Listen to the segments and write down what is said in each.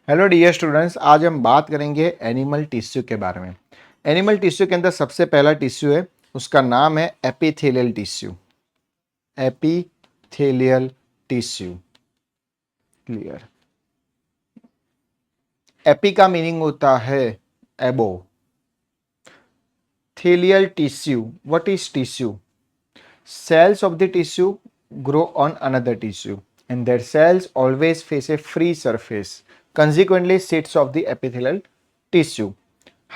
Hello dear students, आज हम बात करेंगे एनिमल टिश्यू के बारे में। एनिमल टिश्यू के अंदर सबसे पहला टिश्यू है, उसका नाम है epithelial tissue. Epithelial tissue. Clear. Epi का मीनिंग होता है above. Thelial tissue, what is tissue? Cells of the tissue grow on another tissue and their cells always face a free surface, consequently sheets of the epithelial tissue.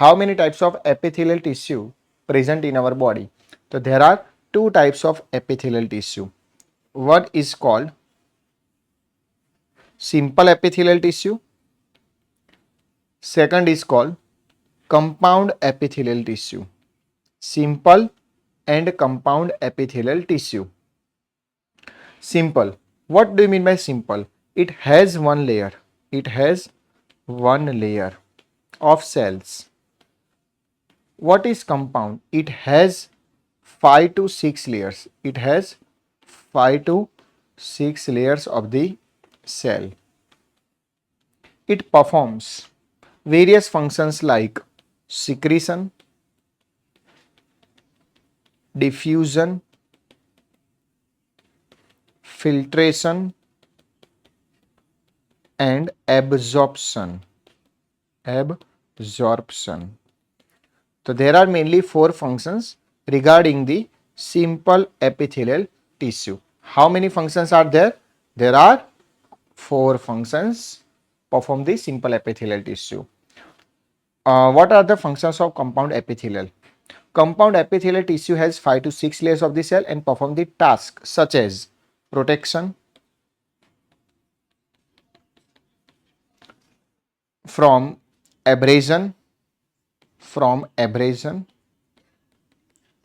How many types of epithelial tissue present in our body? So there are two types of epithelial tissue. One is called simple epithelial tissue. Second is called compound epithelial tissue. Simple and compound epithelial tissue. Simple. What do you mean by simple? It has one layer. It has one layer of cells. What is compound? It has 5 to 6 layers. It has 5 to 6 layers of the cell. It performs various functions like secretion, diffusion, filtration, and absorption. Absorption. So there are mainly 4 functions regarding the simple epithelial tissue. How many functions are there? There are 4 functions perform the simple epithelial tissue. What are the functions of compound epithelial? Compound epithelial tissue has 5 to 6 layers of the cell and perform the task such as protection from abrasion,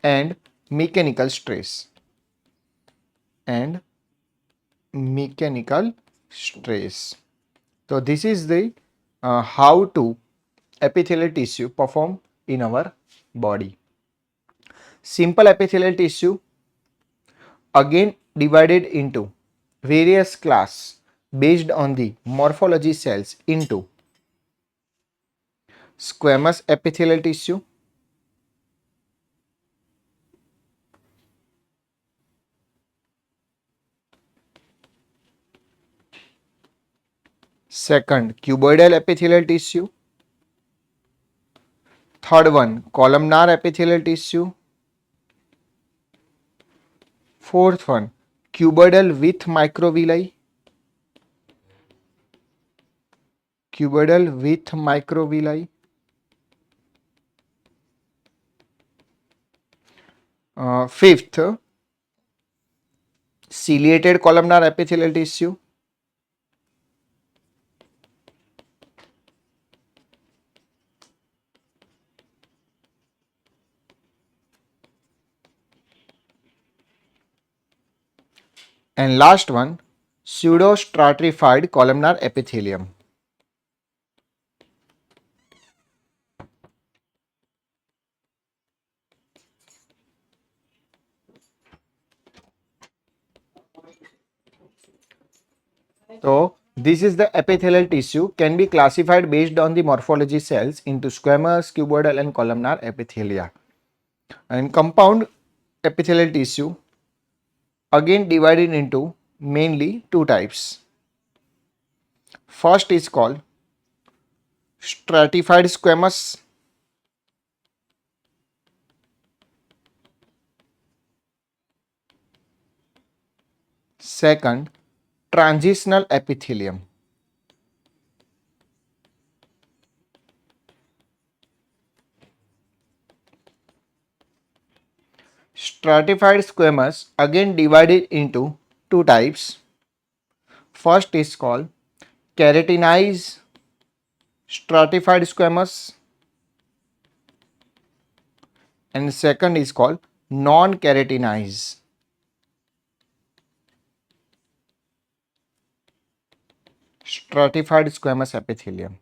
and mechanical stress. So this is the how to epithelial tissue perform in our body. Simple epithelial tissue again divided into various class based on the morphology cells into squamous epithelial tissue, second cuboidal epithelial tissue, third one columnar epithelial tissue, fourth one cuboidal with microvilli, fifth ciliated columnar epithelial tissue, and last one pseudo stratified columnar epithelium. So this is the epithelial tissue can be classified based on the morphology cells into squamous, cuboidal and columnar epithelia. And compound epithelial tissue again divided into mainly 2 types. First is called stratified squamous, second transitional epithelium. Stratified squamous again divided into 2 types. First is called keratinized stratified squamous and second is called non-keratinized stratified squamous epithelium.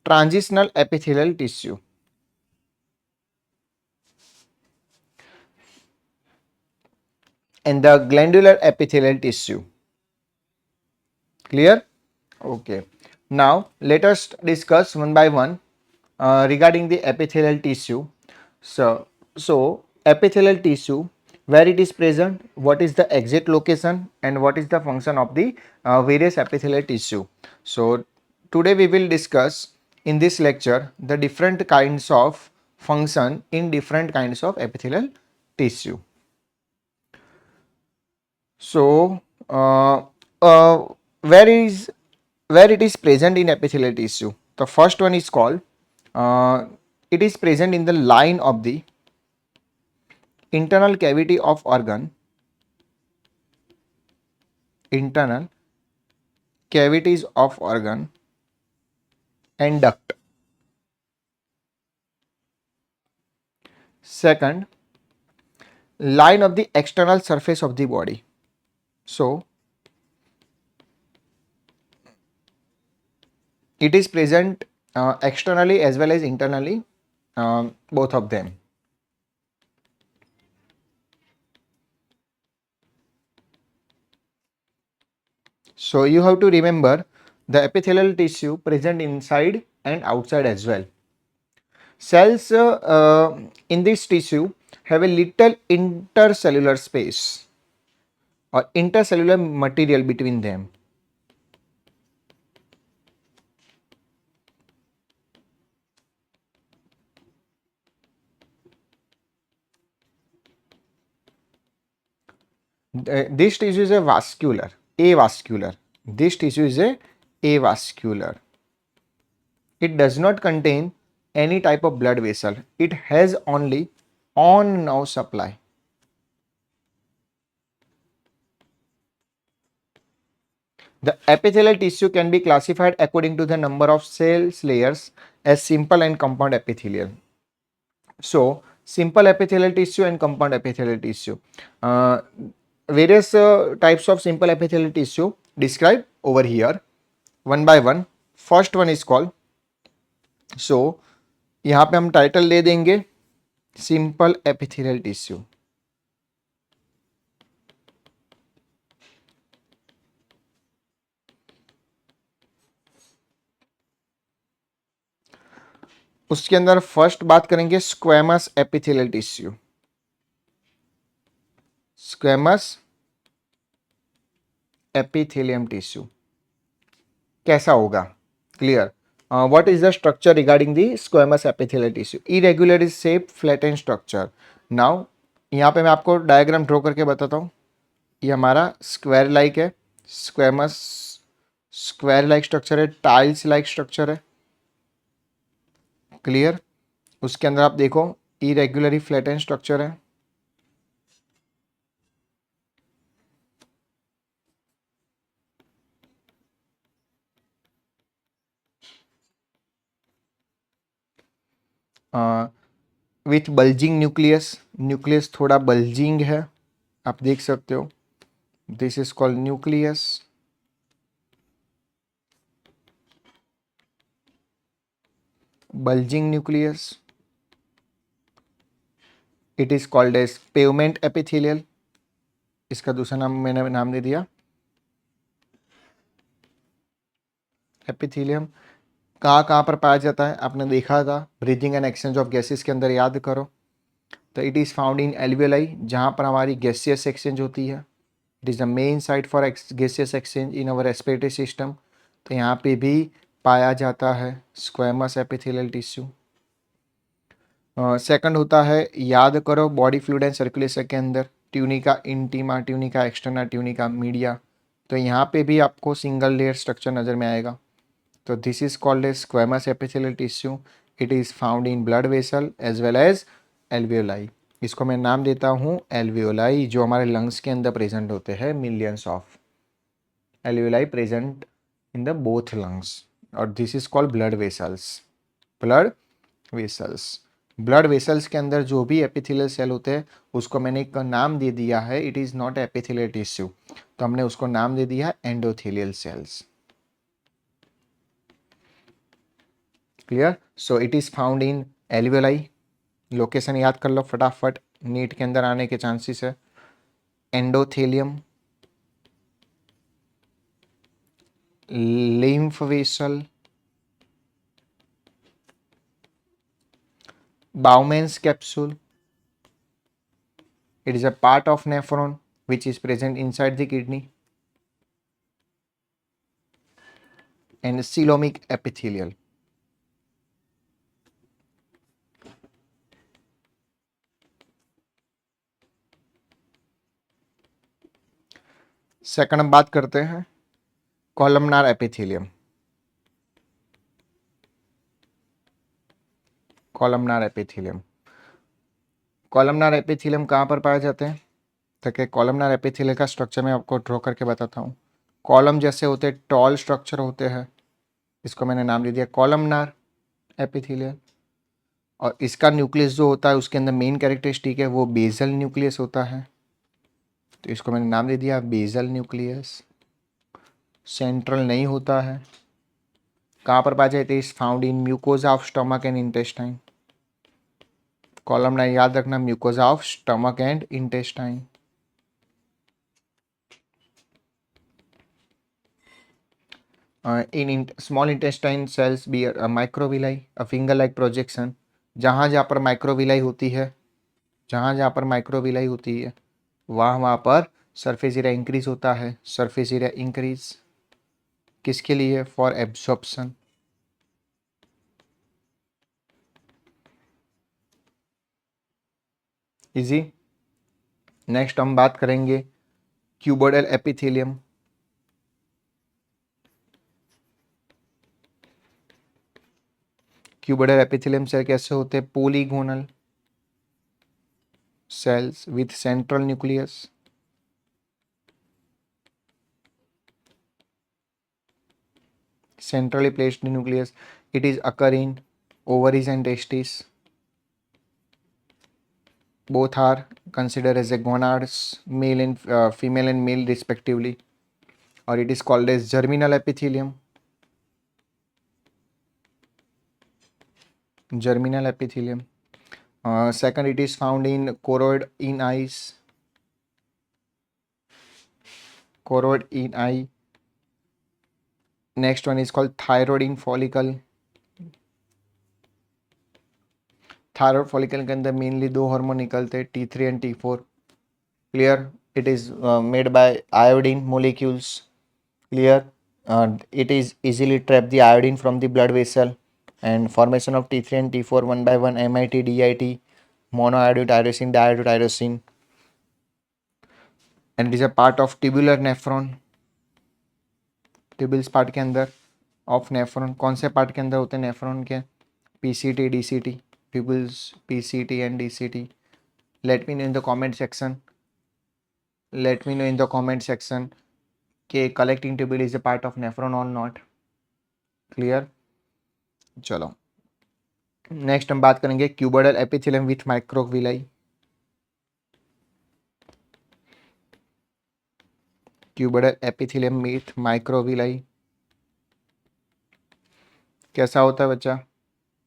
Transitional epithelial tissue. And the glandular epithelial tissue. Clear? Okay. Now let us discuss one by one regarding the epithelial tissue. So epithelial tissue, where it is present, what is the exact location, and what is the function of the various epithelial tissue. So today we will discuss in this lecture the different kinds of function in different kinds of epithelial tissue. So uh, where is where it is present in epithelial tissue? The first one is called it is present in the line of the internal cavity of organ, internal cavities of organ and duct. Second, line of the external surface of the body. So it is present externally as well as internally, both of them. So you have to remember the epithelial tissue present inside and outside as well. Cells in this tissue have a little intercellular space or intercellular material between them. This tissue is a vascular, avascular. This tissue is a avascular. It does not contain any type of blood vessel. It has only on nerve supply. The epithelial tissue can be classified according to the number of cells layers as simple and compound epithelial. So, simple epithelial tissue and compound epithelial tissue. Uh, Various types of simple epithelial tissue described over here one by one. First one is called, so यहाँ पे हम title दे देंगे simple epithelial tissue. उसके अंदर first बात करेंगे squamous epithelial tissue. Squamous epithelium tissue कैसा होगा? Clear. What is the structure regarding the squamous epithelial tissue? Irregular is shape, flat and structure. Now यहाँ पे मैं आपको डायग्राम ड्रॉ करके बताता हूँ. ये हमारा स्क्वायर लाइक है, स्क्वेमस स्क्वायर लाइक स्ट्रक्चर है, टाइल्स लाइक स्ट्रक्चर है. क्लियर. उसके अंदर आप देखो इरेगुलरली फ्लैट एंड स्ट्रक्चर है. With bulging nucleus. न्यूक्लियस थोड़ा बल्जिंग है, आप देख सकते हो. This is called nucleus. Bulging nucleus. It is called as pavement epithelial. इसका दूसरा नाम मैंने नाम दे दिया एपिथेलियम. कहाँ पर पाया जाता है? आपने देखा था breathing and exchange of gases के अंदर, याद करो. तो it is found in alveoli, जहाँ पर हमारी गैसियस एक्सचेंज होती है. It is the main site for gaseous exchange in our respiratory system. तो यहाँ पे भी पाया जाता है स्क्वेमस एपिथेलियल टिश्यू. सेकंड होता है, याद करो, बॉडी फ्लूइड एंड सर्कुलेशन के अंदर tunica intima, tunica externa, tunica media. तो यहाँ पे भी आपको सिंगल लेयर स्ट्रक्चर नज़र में आएगा. तो this is called as squamous epithelial tissue. It is found in blood vessel as well as alveoli. इसको मैं नाम देता हूँ एल्वियोलाई, जो हमारे लंग्स के अंदर प्रेजेंट होते हैं. Millions of alveoli present in the both lungs. और this is called blood vessels. Blood vessels. Blood vessels के अंदर जो भी एपिथेलियल सेल होते हैं उसको मैंने एक नाम दे दिया है. It is not epithelial tissue, तो हमने उसको नाम दे दिया endothelial cells. Clear. So it is found in alveoli. Location याद कर लो फटाफट, नीट के अंदर आने के चांसेस है. Endothelium, lymph vessel, Bowman's capsule. It is a part of nephron which is present inside the kidney, and coelomic epithelial. Second हम बात करते हैं columnar epithelium. Columnar epithelium, columnar epithelium कहाँ पर पाए जाते हैं? तो क्या कॉलमनार एपिथेलियम का स्ट्रक्चर मैं आपको ड्रॉ करके बताता हूँ। कॉलम जैसे होते टॉल स्ट्रक्चर होते हैं, इसको मैंने नाम दे दिया कॉलमनार एपिथेलियम। और इसका न्यूक्लियस जो होता है उसके अंदर मेन कैरेक्टरिस्टिक है वो बेसल न्यूक्लियस होता है, तो इसको मैंने नाम दे दिया बेसल न्यूक्लियस। सेंट्रल नहीं होता है। कहाँ पर पाया जाता है? Is found in mucosa of stomach and intestine. Columnar याद रखना, mucosa of stomach and intestine. in small intestine cells bear a microvilli, a finger like projection। जहाँ जहाँ पर माइक्रोविलाई होती है, जहाँ जहाँ पर माइक्रोविलाई होती है वहाँ वहाँ पर सरफेस एरिया इंक्रीज होता है। सरफेस एरिया इंक्रीज किसके लिए? For absorption. इजी। नेक्स्ट हम बात करेंगे cuboidal epithelium. Cuboidal epithelium cell कैसे होते हैं? Polygonal cells with central nucleus, centrally placed nucleus. It is occur in ovaries and testes. Both are considered as a gonads, male and female and male respectively, or it is called as germinal epithelium. Germinal epithelium. Second, it is found in choroid in eyes. Choroid in eye. Next one is called thyroid in follicle. Thyroid follicle के अंदर mainly दो hormone निकलते हैं, T3 and T4। Clear? It is made by iodine molecules. Clear? It is easily trap the iodine from the blood vessel, and formation of T3 and T4 one by one, MIT, DIT, monoiodine, tyrosine, diiodotyrosine, and it is a part of tubular nephron। Tubules part के अंदर of nephron. कौन से part के अंदर होते हैं nephron के? PCT, DCT, tubules PCT and DCT। Let me know in the comment section, let me know in the comment section कि collecting tubule is a part of nephron और not. Clear? चलो next हम बात करेंगे cuboidal epithelium with microvilli. Cuboidal epithelium with microvilli कैसा होता है बच्चा?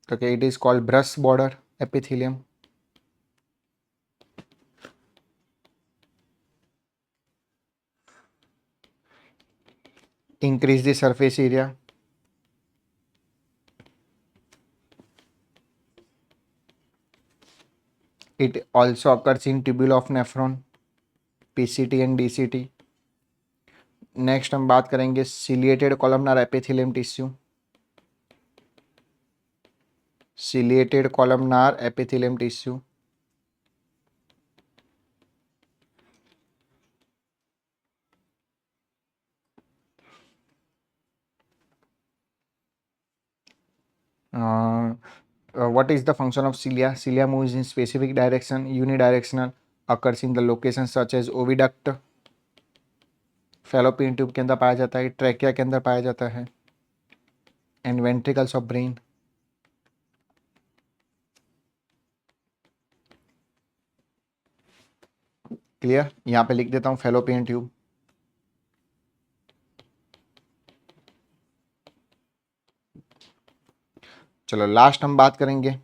तो it is called brush border epithelium. increase the surface area, it also occurs in tubule of nephron, PCT and DCT। Next हम बात करेंगे ciliated columnar epithelium tissue. Ciliated columnar epithelium tissue what is the function of cilia? Cilia moves in specific direction, unidirectional, occurs in the location such as oviduct, fallopian tube के अंदर पाया जाता है, trachea के अंदर पाया जाता है, and ventricles of brain. Clear? यहाँ पे लिख देता हूँ फैलोपियन ट्यूब। चलो लास्ट हम बात करेंगे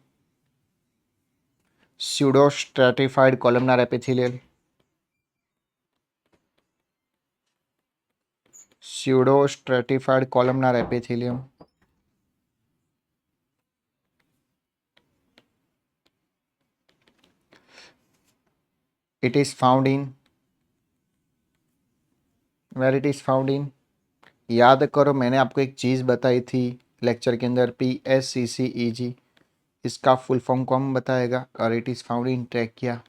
pseudo stratified columnar epithelial. pseudo stratified columnar epithelium. It is found in, where it is found in, याद करो मैंने आपको एक चीज़ बताई थी लेक्चर के अंदर, PSCCEG, इसका फुल फॉर्म कौन बताएगा? और it is found in trachea.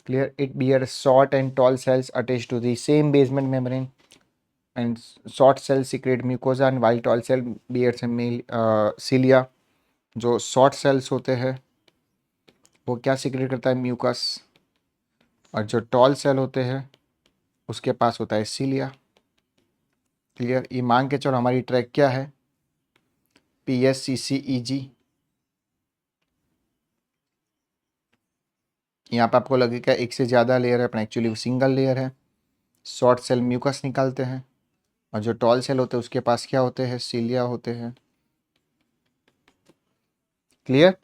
Clear? It bears short and tall cells attached to the same basement membrane, and short cells secrete mucosa and while tall cell bears a cilia. जो short sales होते हैं वो क्या secrete करता है? Mucus. और जो toll cell होते हैं उसके पास होता है सीलिया. क्लियर? ये मान के चलो हमारी ट्रैक क्या है? PSCCEG. यहाँ पे आपको लगेगा एक से ज़्यादा लेयर है, अपना एक्चुअली सिंगल लेयर है. शॉर्ट सेल म्यूकस निकालते हैं और जो टॉल सेल होते हैं उसके पास क्या होते हैं? सीलिया होते हैं. Clear?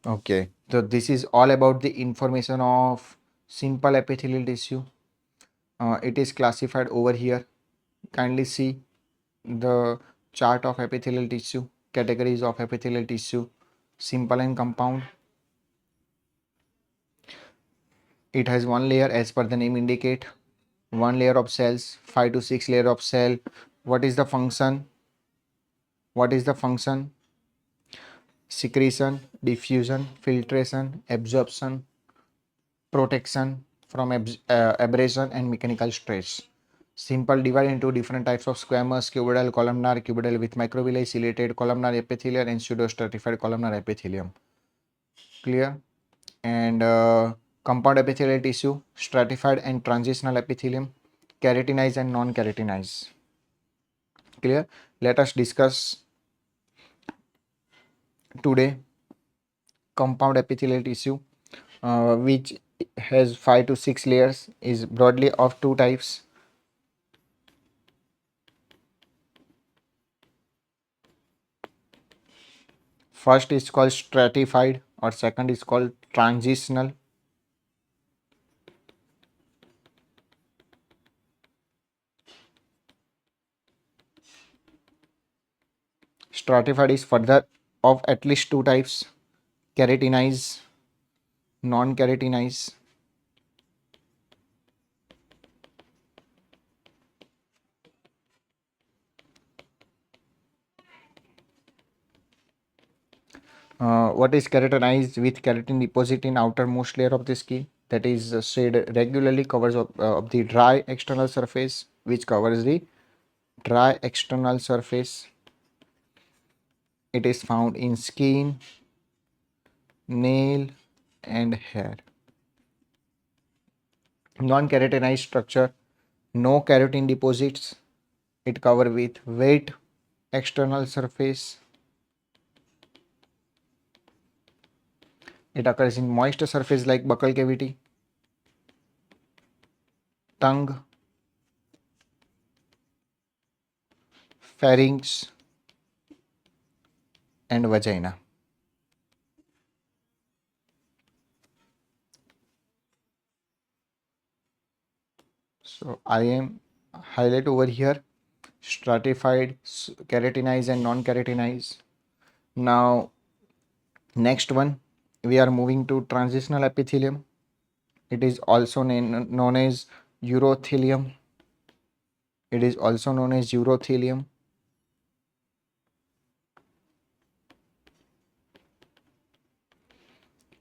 Okay. So this is all about the information of simple epithelial tissue. It is classified over here. Kindly see the chart of epithelial tissue, categories of epithelial tissue, simple and compound. It has one layer as per the name indicate, one layer of cells, 5 to 6 layer of cell. What is the function? What is the function? Secretion, diffusion, filtration, absorption, protection from abrasion and mechanical stress. Simple divided into different types of squamous, cuboidal, columnar, cuboidal with microvilli, ciliated, columnar epithelial and pseudo-stratified columnar epithelium. Clear? And compound epithelial tissue, stratified and transitional epithelium, keratinized and non-keratinized. Clear? Let us discuss today compound epithelial tissue, which has 5 to 6 layers, is broadly of two types. First is called stratified or second is called transitional. Stratified is further of at least two types: keratinized, non-keratinized. What is keratinized? With keratin deposit in outermost layer of the skin that is shed regularly, covers of the dry external surface, which covers the dry external surface. It is found in skin, nail and hair. Non-keratinized structure, no keratin deposits. It cover with wet external surface. It occurs in moist surface like buccal cavity, tongue, pharynx and vagina. So I am highlight over here stratified, keratinized and non-keratinized. Now next one, we are moving to transitional epithelium. It is also known as urothelium. It is also known as urothelium.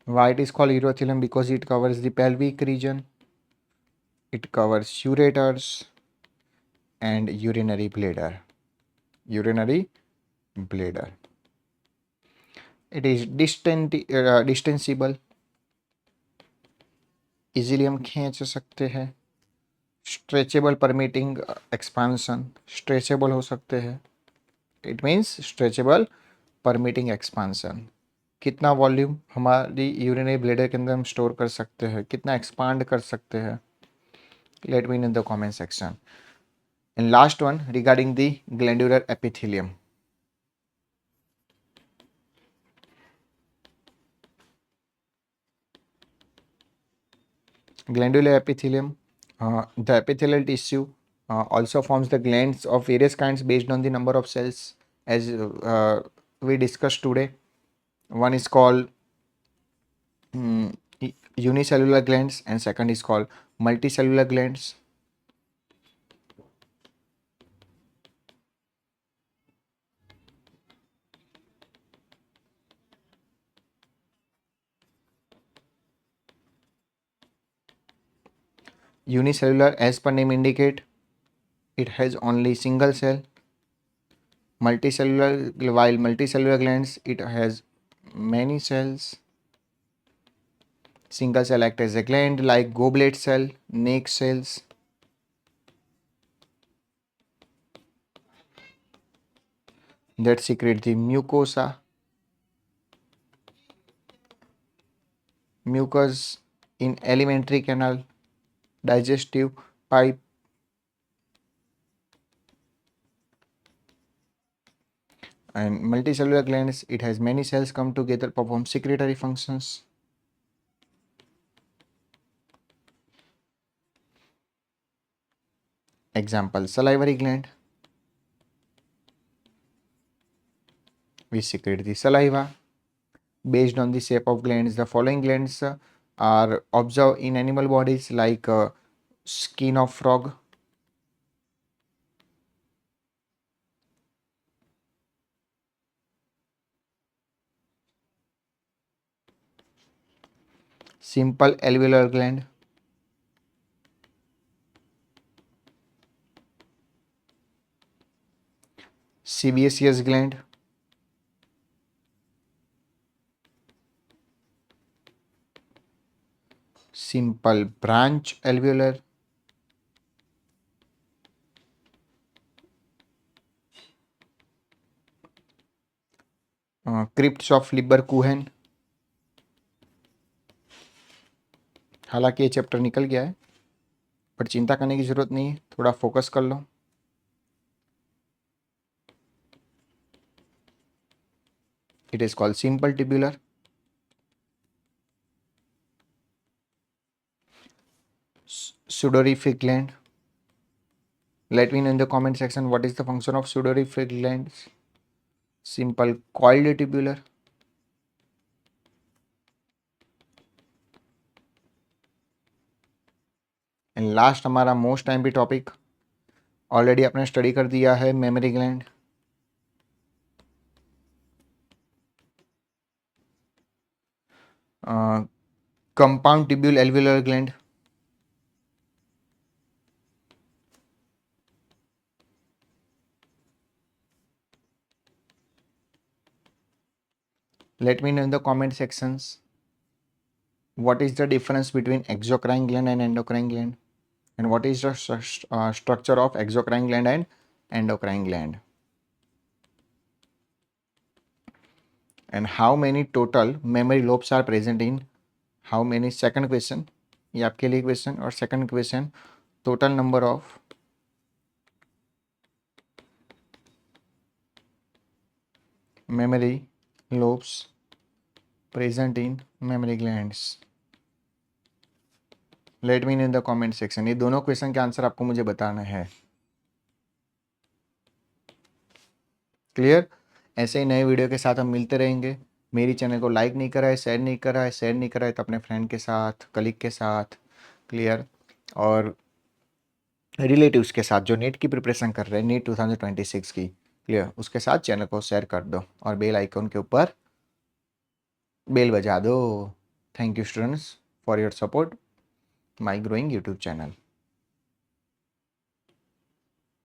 Why it is called urothelium? Because it covers the pelvic region, it covers ureters and urinary bladder. Urinary bladder. It is distensible, easily हम खींच सकते हैं. Stretchable permitting expansion, stretchable हो सकते हैं. It means stretchable permitting expansion. कितना volume हमारी urinary bladder के अंदर हम स्टोर कर सकते हैं, कितना एक्सपांड कर सकते हैं? Late me know in the comment section. And last one regarding the glandular epithelium. Glandular epithelium The epithelial tissue also forms the glands of various kinds based on the number of cells, as we discussed today. One is called unicellular glands and second is called multicellular glands. Unicellular, as per name indicate, it has only single cell. Multicellular, while multicellular glands, it has many cells. Single cell act as a gland like goblet cell, neck cells. That secrete the mucosa, mucus in alimentary canal, digestive pipe. And multicellular glands, it has many cells come together, perform secretory functions. Example, salivary gland, we secrete the saliva. Based on the shape of glands, the following glands are observed in animal bodies like skin of frog, simple alveolar gland, sebaceous gland, simple branch alveolar, crypts of Lieberkuchen. हालांकि ये chapter निकल गया है but चिंता करने की जरूरत नहीं है, थोड़ा फोकस कर लो. It is called simple tubular. Sudorific gland. Let me know in the comment section what is the function of sudorific glands. Simple coiled tubular. And last हमारा मोस्ट टाइम भी टॉपिक ऑलरेडी आपने study कर दिया है, memory gland. Compound tubule alveolar gland. Let me know in the comment sections what is the difference between exocrine gland and endocrine gland, and what is the structure of exocrine gland and endocrine gland, and how many total memory lobes are present in how many. Second question, ये आपके लिए question. और second question, total number of memory lobes present in memory glands. Let me know in the comment section. ये दोनों question के answer आपको मुझे बताना है. क्लियर? ऐसे ही नए वीडियो के साथ हम मिलते रहेंगे. मेरी चैनल को लाइक नहीं करा है, शेयर नहीं करा है, शेयर नहीं करा है तो अपने फ्रेंड के साथ, कलीग के साथ, क्लियर, और रिलेटिव्स के साथ जो नीट की प्रिपरेशन कर रहे हैं, नीट 2026 की, क्लियर, उसके साथ चैनल को शेयर कर दो और बेल आइकन के ऊपर बेल बजा दो. Thank you students for your support my growing YouTube channel.